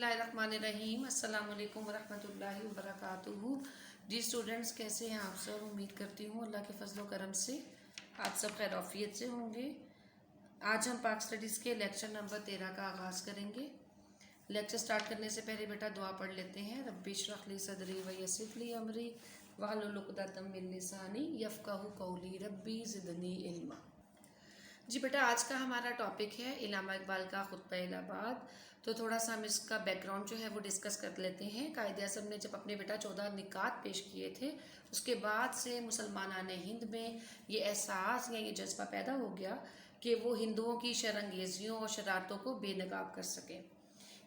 बिस्मिल्लाहिर्रहमानिर्रहीम। अस्सलाम वालेकुम वरहमतुल्लाहि वबरकातुहू। जी स्टूडेंट्स, कैसे हैं आप सब? उम्मीद करती हूँ अल्लाह के फजल करम से आप सब खैर आफियत से होंगे। आज हम पाक स्टडीज़ के लेक्चर नंबर 13 का आगाज़ करेंगे। लेक्चर स्टार्ट करने से पहले बेटा दुआ पढ़ लेते हैं। रब्बी इश्रह ली सदरी व यस्सिर ली अमरी वहलुल उक़दतम मिन लिसानी यफ़क़हू क़ौली रब्बी ज़िदनी इल्मा। जी बेटा, आज का हमारा टॉपिक है इल्लामा इकबाल का खुतबा इलाहाबाद। तो थोड़ा सा हम इसका बैकग्राउंड जो है वो डिस्कस कर लेते हैं। कायद-ए-आज़म ने जब अपने बेटा 14 निकात पेश किए थे, उसके बाद से मुसलमानाने हिंद में ये एहसास या ये जज्बा पैदा हो गया कि वो हिंदुओं की शरंगेजियों और शरारतों को बेनकाब कर सकें।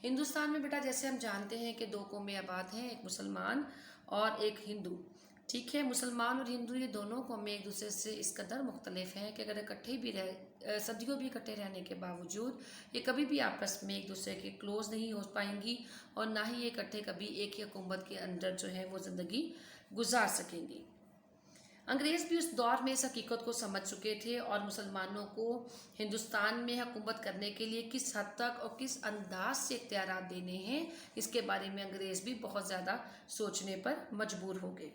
हिंदुस्तान में बेटा जैसे हम जानते हैं कि 2 कौमें आबाद हैं, एक मुसलमान और एक हिंदू। ठीक है, मुसलमान और हिंदू ये दोनों कौमें एक दूसरे से इस कदर मुख्तलिफ हैं कि अगर इकट्ठे भी सदियों भी इकट्ठे रहने के बावजूद ये कभी भी आपस में एक दूसरे के क्लोज नहीं हो पाएंगी और ना ही ये इकट्ठे कभी एक ही हुकूमत के अंदर जो है वो ज़िंदगी गुजार सकेंगी। अंग्रेज़ भी उस दौर में इस हकीकत को समझ चुके थे और मुसलमानों को हिंदुस्तान में हुकूमत करने के लिए किस हद तक और किस अंदाज से इख्तियारात देने हैं, इसके बारे में अंग्रेज़ भी बहुत ज़्यादा सोचने पर मजबूर हो गए।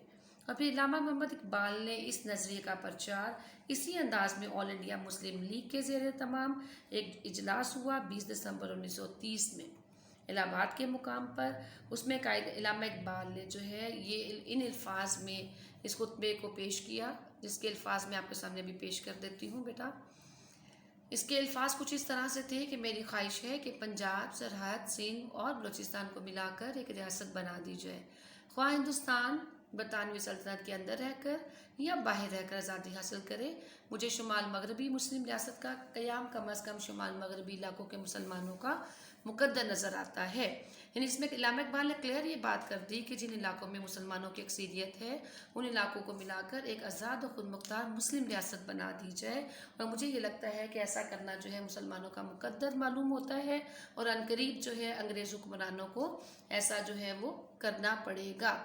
और फिर इल्लामा मोहम्मद इकबाल ने इस नज़रिए का प्रचार इसी अंदाज में ऑल इंडिया मुस्लिम लीग के ज़ेर तमाम एक इजलास हुआ 20 दिसंबर 1930 में इलाहाबाद के मुकाम पर। उसमें कायद इल्लामा इकबाल ने जो है ये इन अल्फाज में इस खुतबे को पेश किया, जिसके अल्फाज मैं आपके सामने भी पेश कर देती हूँ बेटा। इसके अल्फाज कुछ इस तरह से थे कि मेरी ख्वाहिश है कि पंजाब, सरहद, सिंध और बलूचिस्तान को मिलाकर एक रियासत बना दी जाए। ख्वाह हिंदुस्तान बरतानवी सल्तनत के अंदर रहकर या बाहर रहकर आज़ादी हासिल करे, मुझे शुमाल मगरबी मुस्लिम रियासत का क़याम कम अज़ कम शुमाल मगरबी इलाकों के मुसलमानों का मुकद्दर नज़र आता है। यानी इसमें इल्लामा इकबाल ने क्लियर ये बात कर दी कि जिन इलाकों में मुसलमानों की अक्सरियत है उन इलाकों को मिलाकर एक आज़ाद और खुदमुख्तार मुस्लिम रियासत बना दी जाए। और मुझे ये लगता है कि ऐसा करना जो है मुसलमानों का मुकद्दर मालूम होता है और अनकरीब जो है अंग्रेज़ हुक्मरानों को ऐसा जो है वो करना पड़ेगा।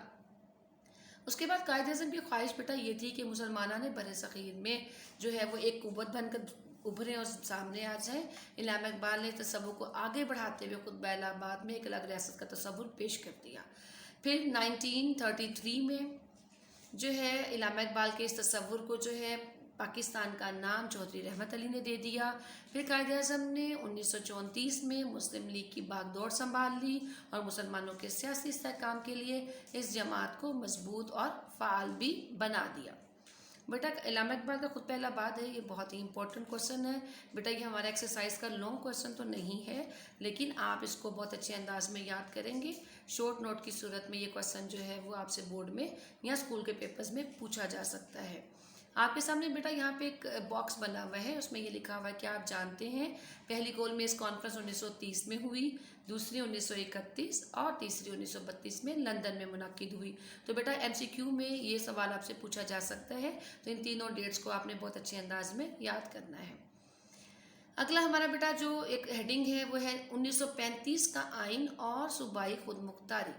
उसके बाद कायद-ए-आज़म की ख्वाहिश बेटा ये थी कि मुसलमाना ने बरे सग़ीर में जो है वो एक कुव्वत बनकर उभरें और सामने आ जाएं। इल्लामा इकबाल ने तसव्वुर को आगे बढ़ाते हुए खुतबा इलाहाबाद में एक अलग रियासत का तसव्वुर पेश कर दिया। फिर 1933 में जो है इल्लामा इकबाल के इस तसव्वुर को जो है पाकिस्तान का नाम चौधरी रहमत अली ने दे दिया। फिर कायद-ए-आज़म ने 1934 में मुस्लिम लीग की बागडोर संभाल ली और मुसलमानों के सियासी इस्तेहकाम के लिए इस जमात को मजबूत और फ़ाल भी बना दिया। बेटा इल्लामा इकबाल का खुतबा इलाहाबाद है, ये बहुत ही इंपॉर्टेंट क्वेश्चन है बेटा। ये हमारा एक्सरसाइज का लॉन्ग क्वेश्चन तो नहीं है, लेकिन आप इसको बहुत अच्छे अंदाज में याद करेंगे। शॉर्ट नोट की सूरत में ये क्वेश्चन जो है वो आपसे बोर्ड में या स्कूल के पेपर्स में पूछा जा सकता है। आपके सामने बेटा यहाँ पे एक बॉक्स बना हुआ है, उसमें ये लिखा हुआ है कि आप जानते हैं पहली गोलमेज कॉन्फ्रेंस 1930 में हुई, दूसरी 1931 और तीसरी 1932 में लंदन में मुनक्किद हुई। तो बेटा MCQ में ये सवाल आपसे पूछा जा सकता है, तो इन तीनों डेट्स को आपने बहुत अच्छे अंदाज में याद करना है। अगला हमारा बेटा जो एक हेडिंग है वो है 1935 का आइन और सूबाई खुदमुख्तारी।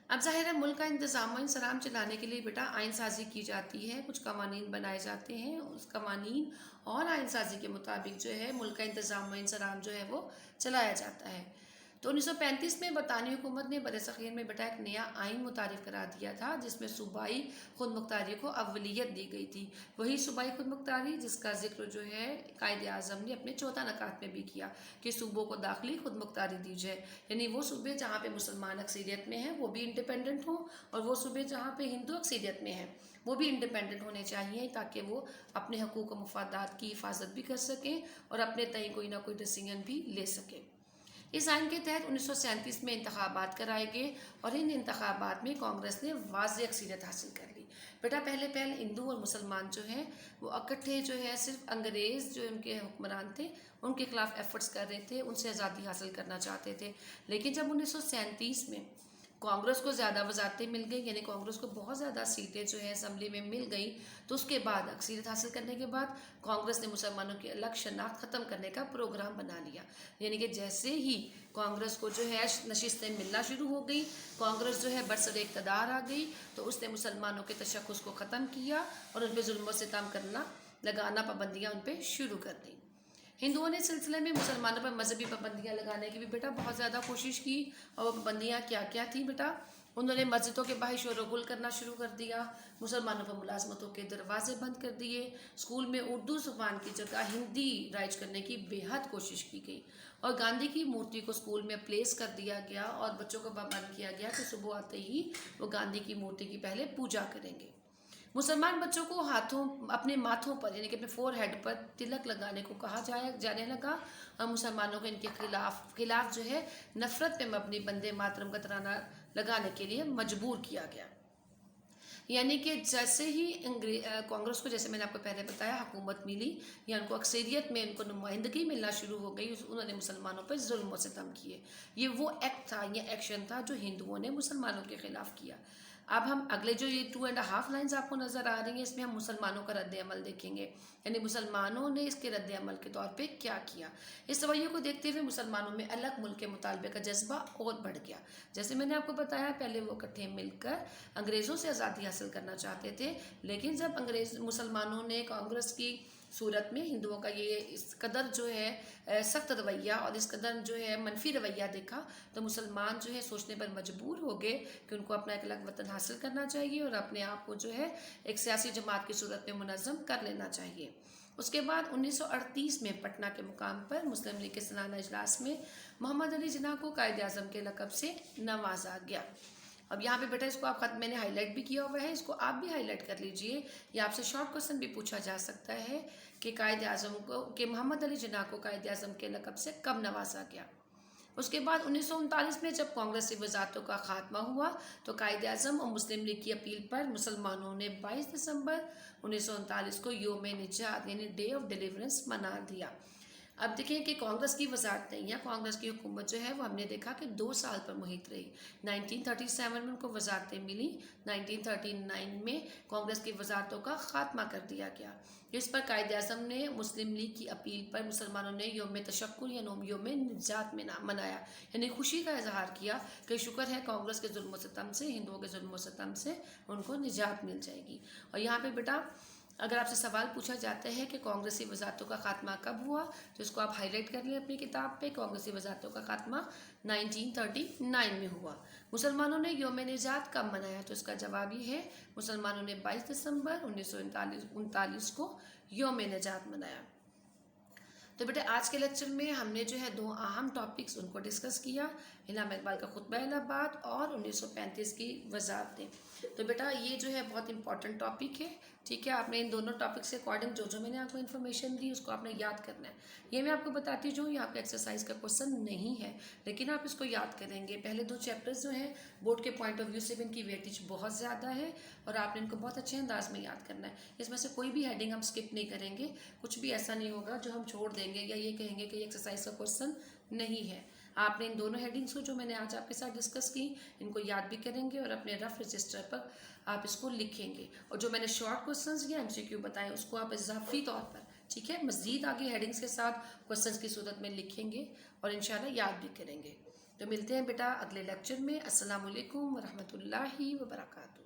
अब ज़ाहिर है मुल्क का इंतज़ाम इंसराम चलाने के लिए बेटा आइन साजी की जाती है, कुछ कवानीन बनाए जाते हैं। उस कवानीन और आइन साजी के मुताबिक जो है मुल्क का इंतज़ाम इंसराम जो है वो चलाया जाता है। तो 1935 में बरतानी हुकूमत ने बरे सग़ीर में बेटा एक नया आइन मुतारिफ़ करा दिया था, जिसमें सूबाई खुदमुख्तारी को अव्वलियत दी गई थी। वही सूबाई खुदमुख्तारी जिसका जिक्र जो है कायद-ए-आज़म ने अपने 14 नकात में भी किया कि सूबों को दाखिली खुदमुख्तारी दी जाए। यानी वो सूबे जहाँ पे मुसलमान अक्सरियत में हैं वो भी इंडिपेंडेंट हों और वो सूबे जहाँ पे हिंदू अक्सरियत में हैं वो भी इंडिपेंडेंट होने चाहिए, ताकि वो अपने हकूक़ व मफादात की हिफाजत भी कर सकें और अपने तय कोई ना कोई डिसीजन भी ले सकें। इस आइन के तहत 1937 में इंतखाबात कराए गए और इन इंतखाबात में कांग्रेस ने वाज़ेह अक्सरियत हासिल कर ली। बेटा पहले हिंदू और मुसलमान जो हैं वो इकट्ठे जो है सिर्फ अंग्रेज़ जो उनके हुक्मरान थे उनके खिलाफ एफर्ट्स कर रहे थे, उनसे आज़ादी हासिल करना चाहते थे। लेकिन जब 1937 में कांग्रेस को ज़्यादा वजारतें मिल गई, यानी कांग्रेस को बहुत ज़्यादा सीटें जो है असम्बली में मिल गई, तो उसके बाद अक्सरियत हासिल करने के बाद कांग्रेस ने मुसलमानों की अलग शनाख्त ख़त्म करने का प्रोग्राम बना लिया। यानी कि जैसे ही कांग्रेस को जो है नशिस्तें मिलना शुरू हो गई, कांग्रेस जो है बरसरे इक़्तिदार आ गई, तो उसने मुसलमानों के तशख़्ख़ुस को ख़त्म किया और उन पर जुल्म व सितम करना लगाना पाबंदियाँ उन पर शुरू कर दी। ہندوؤں نے سلسلے میں مسلمانوں پر مذہبی پابندیاں لگانے کی بھی بیٹا بہت زیادہ کوشش کی، اور وہ پابندیاں کیا کیا تھیں بیٹا؟ انہوں نے مسجدوں کے باہر شور و غل کرنا شروع کر دیا، مسلمانوں پر ملازمتوں کے دروازے بند کر دیے، اسکول میں اردو زبان کی جگہ ہندی رائج کرنے کی بے حد کوشش کی گئی، اور گاندھی کی مورتی کو اسکول میں پلیس کر دیا گیا، اور بچوں کو پابند کیا گیا کہ صبح آتے ہی وہ گاندھی کی مورتی کی پہلے پوجا کریں گے۔ مسلمان بچوں کو اپنے ماتھوں پر یعنی کہ اپنے فور ہیڈ پر تلک لگانے کو کہا جانے لگا، اور مسلمانوں کو ان کے خلاف جو ہے نفرت پہ مبنی بندے ماترم کا ترانہ لگانے کے لیے مجبور کیا گیا۔ یعنی کہ جیسے ہی کانگریس کو، جیسے میں نے آپ کو پہلے بتایا، حکومت ملی یا ان کو اکثریت میں ان کو نمائندگی ملنا شروع ہو گئی، انہوں نے مسلمانوں پر ظلم و ستم کیے۔ یہ وہ ایکٹ تھا، یہ ایکشن تھا جو ہندوؤں نے مسلمانوں کے خلاف کیا۔ اب ہم اگلے جو یہ 2.5 لائنز آپ کو نظر آ رہی ہیں، اس میں ہم مسلمانوں کا رد عمل دیکھیں گے، یعنی مسلمانوں نے اس کے رد عمل کے طور پہ کیا کیا۔ اس رویے کو دیکھتے ہوئے مسلمانوں میں الگ ملک کے مطالبے کا جذبہ اور بڑھ گیا۔ جیسے میں نے آپ کو بتایا، پہلے وہ اکٹھے مل کر انگریزوں سے آزادی حاصل کرنا چاہتے تھے، لیکن جب مسلمانوں نے کانگریس کی صورت میں ہندوؤں کا یہ اس قدر جو ہے سخت رویہ اور اس قدر جو ہے منفی رویہ دیکھا، تو مسلمان جو ہے سوچنے پر مجبور ہو گئے کہ ان کو اپنا ایک الگ وطن حاصل کرنا چاہیے اور اپنے آپ کو جو ہے ایک سیاسی جماعت کی صورت میں منظم کر لینا چاہیے۔ اس کے بعد 1938 میں پٹنہ کے مقام پر مسلم لیگ کے سالانہ اجلاس میں محمد علی جناح کو قائد اعظم کے لقب سے نوازا گیا۔ اب یہاں پہ بیٹا اس کو آپ خط میں نے ہائی لائٹ بھی کیا ہوا ہے، اس کو آپ بھی ہائی لائٹ کر لیجئے۔ یہ آپ سے شارٹ کوسچن بھی پوچھا جا سکتا ہے کہ قائد اعظم کو، کہ محمد علی جناح کو قائد اعظم کے لقب سے کب نوازا گیا۔ اس کے بعد 1939 میں جب کانگریسی وزارتوں کا خاتمہ ہوا تو قائد اعظم اور مسلم لیگ کی اپیل پر مسلمانوں نے 22 دسمبر 1939 کو یوم نجات یعنی ڈے آف ڈیلیورنس منا دیا۔ اب دیکھیں کہ کانگریس کی وزارتیں یا کانگریس کی حکومت جو ہے وہ ہم نے دیکھا کہ 2 سال پر محیط رہی۔ 1937 میں ان کو وزارتیں ملی، 1939 میں کانگریس کی وزارتوں کا خاتمہ کر دیا گیا، جس پر قائد اعظم نے مسلم لیگ کی اپیل پر مسلمانوں نے یوم تشکر یا یوم نجات منایا، یعنی خوشی کا اظہار کیا کہ شکر ہے کانگریس کے ظلم و ستم سے، ہندوؤں کے ظلم و ستم سے ان کو نجات مل جائے گی۔ اور یہاں پہ بیٹا اگر آپ سے سوال پوچھا جاتا ہے کہ کانگریسی وزارتوں کا خاتمہ کب ہوا، تو اس کو آپ ہائی لائٹ کر لیں اپنی کتاب پہ۔ کانگریسی وزارتوں کا خاتمہ 1939 میں ہوا۔ مسلمانوں نے یوم نجات کب منایا، تو اس کا جواب یہ ہے مسلمانوں نے 22 دسمبر 1939 کو یوم نجات منایا۔ تو بیٹا آج کے لیکچر میں ہم نے جو ہے 2 اہم ٹاپکس ان کو ڈسکس کیا، علامہ اقبال کا خطبہ الہ آباد اور 1935 کی وزارتیں۔ تو بیٹا یہ جو ہے بہت امپورٹنٹ ٹاپک ہے، ٹھیک ہے۔ آپ نے ان دونوں ٹاپک سے اکارڈنگ جو میں نے آپ کو انفارمیشن دی اس کو آپ نے یاد کرنا ہے۔ یہ میں آپ کو بتاتی جو یہ آپ کا ایکسرسائز کا کوسچن نہیں ہے، لیکن آپ اس کو یاد کریں گے۔ پہلے 2 چیپٹرز جو ہیں بورڈ کے پوائنٹ آف ویو سے بھی ان کی ویٹیج بہت زیادہ ہے، اور آپ نے ان کو بہت اچھے انداز میں یاد کرنا ہے۔ اس میں سے کوئی بھی ہیڈنگ ہم سکپ نہیں کریں گے، کچھ بھی ایسا نہیں ہوگا جو ہم چھوڑ دیں گے یا یہ کہیں گے کہ یہ ایکسرسائز کا کوسچن نہیں ہے۔ آپ نے ان دونوں ہیڈنگس کو جو میں نے آج آپ کے ساتھ ڈسکس کی ان کو یاد بھی کریں گے اور اپنے رف رجسٹر پر آپ اس کو لکھیں گے، اور جو میں نے شارٹ کوسچنز یا MCQ بتائے اس کو آپ اضافی طور پر، ٹھیک ہے، مزید آگے ہیڈنگس کے ساتھ کوسچنز کی صورت میں لکھیں گے اور انشاءاللہ یاد بھی کریں گے۔ تو ملتے ہیں بیٹا اگلے لیکچر میں۔ السلام علیکم ورحمۃ اللہ وبرکاتہ۔